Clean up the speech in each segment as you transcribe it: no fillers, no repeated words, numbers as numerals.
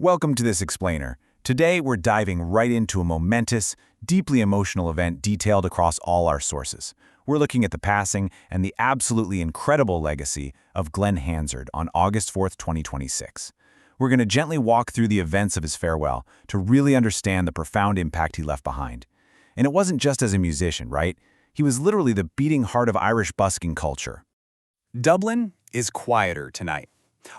Welcome to this explainer. Today we're diving right into a momentous, deeply emotional event detailed across all our sources. We're looking at the passing and the absolutely incredible legacy of Glen Hansard on August 4th, 2026. We're going to gently walk through the events of his farewell to really understand the profound impact he left behind. And it wasn't just as a musician, right? He was literally the beating heart of Irish busking culture. Dublin is quieter tonight.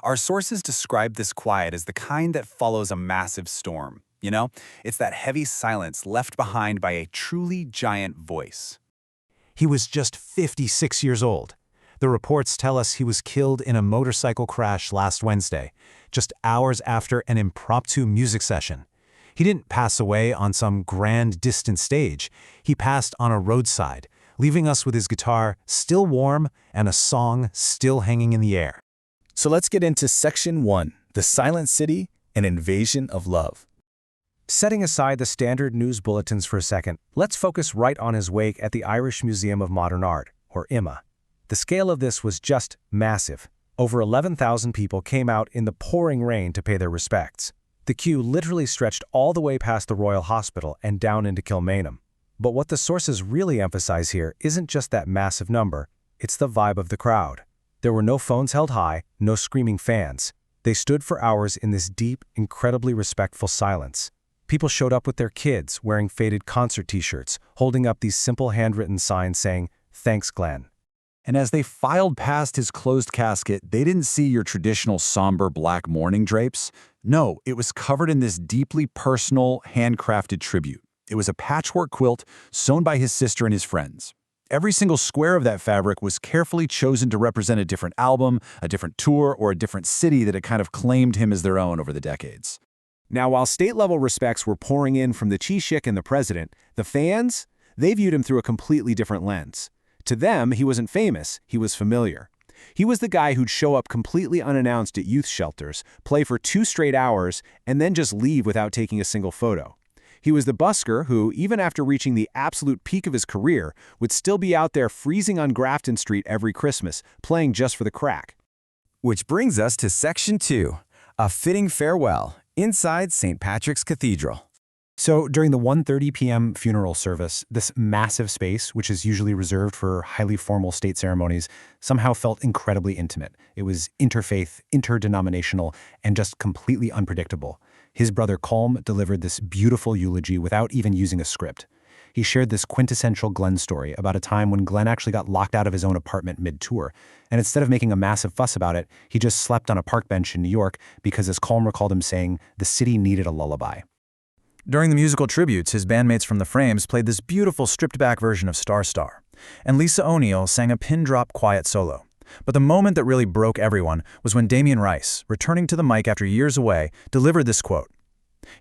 Our sources describe this quiet as the kind that follows a massive storm. You know, it's that heavy silence left behind by a truly giant voice. He was just 56 years old. The reports tell us he was killed in a motorcycle crash last Wednesday, just hours after an impromptu music session. He didn't pass away on some grand distant stage. He passed on a roadside, leaving us with his guitar still warm and a song still hanging in the air. So let's get into Section 1, The Silent City, An Invasion of Love. Setting aside the standard news bulletins for a second, let's focus right on his wake at the Irish Museum of Modern Art, or IMMA. The scale of this was just massive. Over 11,000 people came out in the pouring rain to pay their respects. The queue literally stretched all the way past the Royal Hospital and down into Kilmainham. But what the sources really emphasize here isn't just that massive number, it's the vibe of the crowd. There were no phones held high, no screaming fans. They stood for hours in this deep, incredibly respectful silence. People showed up with their kids, wearing faded concert t-shirts, holding up these simple handwritten signs saying, "Thanks, Glen." And as they filed past his closed casket, they didn't see your traditional somber black mourning drapes. No, it was covered in this deeply personal, handcrafted tribute. It was a patchwork quilt sewn by his sister and his friends. Every single square of that fabric was carefully chosen to represent a different album, a different tour, or a different city that had kind of claimed him as their own over the decades. Now, while state-level respects were pouring in from the Taoiseach and the president, the fans, they viewed him through a completely different lens. To them, he wasn't famous, he was familiar. He was the guy who'd show up completely unannounced at youth shelters, play for 2 straight hours, and then just leave without taking a single photo. He was the busker who, even after reaching the absolute peak of his career, would still be out there freezing on Grafton Street every Christmas, playing just for the crack. Which brings us to Section 2, A Fitting Farewell, inside St. Patrick's Cathedral. So during the 1:30 p.m. funeral service, this massive space, which is usually reserved for highly formal state ceremonies, somehow felt incredibly intimate. It was interfaith, interdenominational, and just completely unpredictable. His brother Colm delivered this beautiful eulogy without even using a script. He shared this quintessential Glen story about a time when Glen actually got locked out of his own apartment mid-tour, and instead of making a massive fuss about it, he just slept on a park bench in New York because, as Colm recalled him saying, the city needed a lullaby. During the musical tributes, his bandmates from the Frames played this beautiful stripped-back version of Star Star, and Lisa O'Neill sang a pin-drop quiet solo. But the moment that really broke everyone was when Damien Rice, returning to the mic after years away, delivered this quote.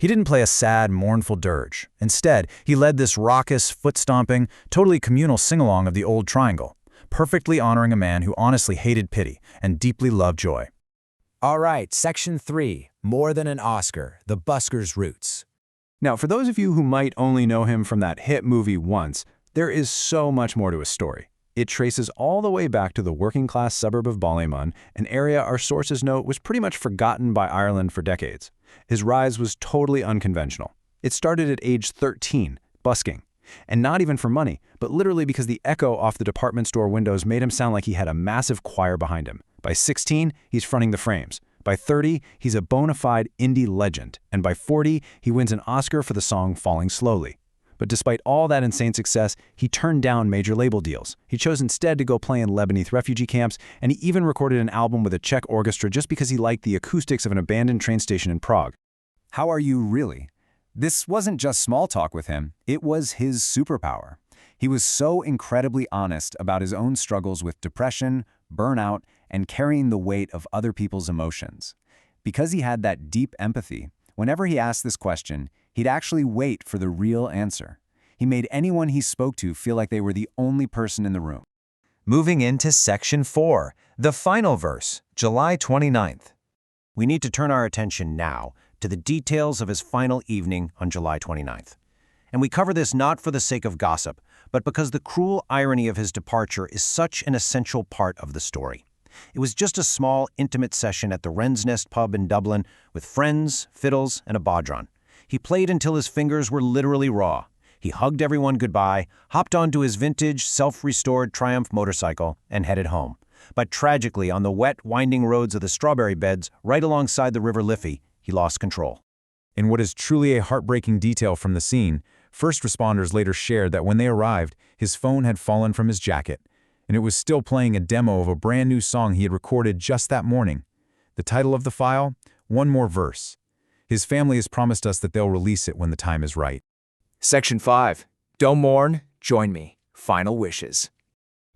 He didn't play a sad, mournful dirge. Instead, he led this raucous, foot-stomping, totally communal sing-along of the old triangle, perfectly honoring a man who honestly hated pity and deeply loved joy. All right, Section 3, More Than an Oscar, The Busker's Roots. Now, for those of you who might only know him from that hit movie Once, there is so much more to his story. It traces all the way back to the working-class suburb of Ballymun, an area our sources note was pretty much forgotten by Ireland for decades. His rise was totally unconventional. It started at age 13, busking. And not even for money, but literally because the echo off the department store windows made him sound like he had a massive choir behind him. By 16, he's fronting the Frames. By 30, he's a bona fide indie legend. And by 40, he wins an Oscar for the song Falling Slowly. But despite all that insane success, he turned down major label deals. He chose instead to go play in Lebanese refugee camps, and he even recorded an album with a Czech orchestra just because he liked the acoustics of an abandoned train station in Prague. How are you really? This wasn't just small talk with him, it was his superpower. He was so incredibly honest about his own struggles with depression, burnout, and carrying the weight of other people's emotions. Because he had that deep empathy, whenever he asked this question, he'd actually wait for the real answer. He made anyone he spoke to feel like they were the only person in the room. Moving into Section 4, the final verse, July 29th. We need to turn our attention now to the details of his final evening on July 29th. And we cover this not for the sake of gossip, but because the cruel irony of his departure is such an essential part of the story. It was just a small, intimate session at the Wren's Nest pub in Dublin with friends, fiddles, and a bodhran. He played until his fingers were literally raw. He hugged everyone goodbye, hopped onto his vintage, self-restored Triumph motorcycle, and headed home. But tragically, on the wet, winding roads of the strawberry beds, right alongside the River Liffey, he lost control. In what is truly a heartbreaking detail from the scene, first responders later shared that when they arrived, his phone had fallen from his jacket, and it was still playing a demo of a brand new song he had recorded just that morning. The title of the file? One More Verse. His family has promised us that they'll release it when the time is right. Section 5. Don't mourn, join me. Final wishes.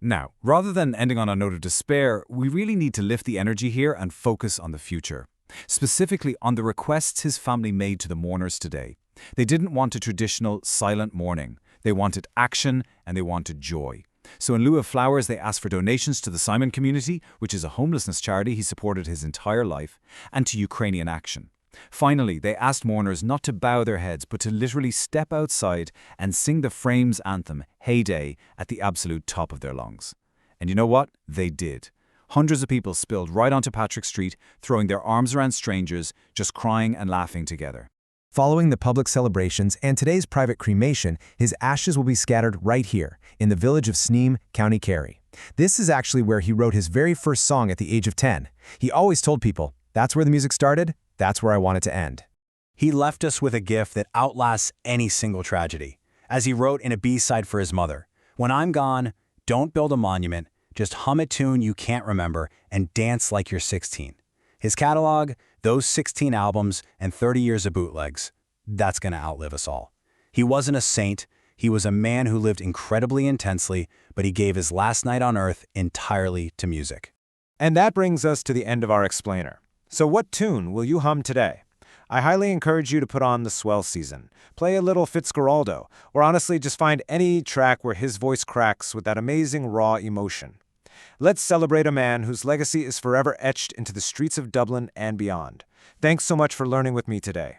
Now, rather than ending on a note of despair, we really need to lift the energy here and focus on the future. Specifically on the requests his family made to the mourners today. They didn't want a traditional silent mourning. They wanted action and they wanted joy. So in lieu of flowers, they asked for donations to the Simon Community, which is a homelessness charity he supported his entire life, and to Ukrainian Action. Finally, they asked mourners not to bow their heads, but to literally step outside and sing the Frames anthem, Heyday, at the absolute top of their lungs. And you know what? They did. Hundreds of people spilled right onto Patrick Street, throwing their arms around strangers, just crying and laughing together. Following the public celebrations and today's private cremation, his ashes will be scattered right here, in the village of Sneem, County Kerry. This is actually where he wrote his very first song at the age of 10. He always told people, that's where the music started, that's where I want it to end. He left us with a gift that outlasts any single tragedy. As he wrote in a B-side for his mother, "When I'm gone, don't build a monument, just hum a tune you can't remember and dance like you're 16. His catalog, those 16 albums and 30 years of bootlegs, that's going to outlive us all. He wasn't a saint, he was a man who lived incredibly intensely, but he gave his last night on earth entirely to music. And that brings us to the end of our explainer. So what tune will you hum today? I highly encourage you to put on the Swell Season. Play a little Fitzgeraldo, or honestly just find any track where his voice cracks with that amazing raw emotion. Let's celebrate a man whose legacy is forever etched into the streets of Dublin and beyond. Thanks so much for learning with me today.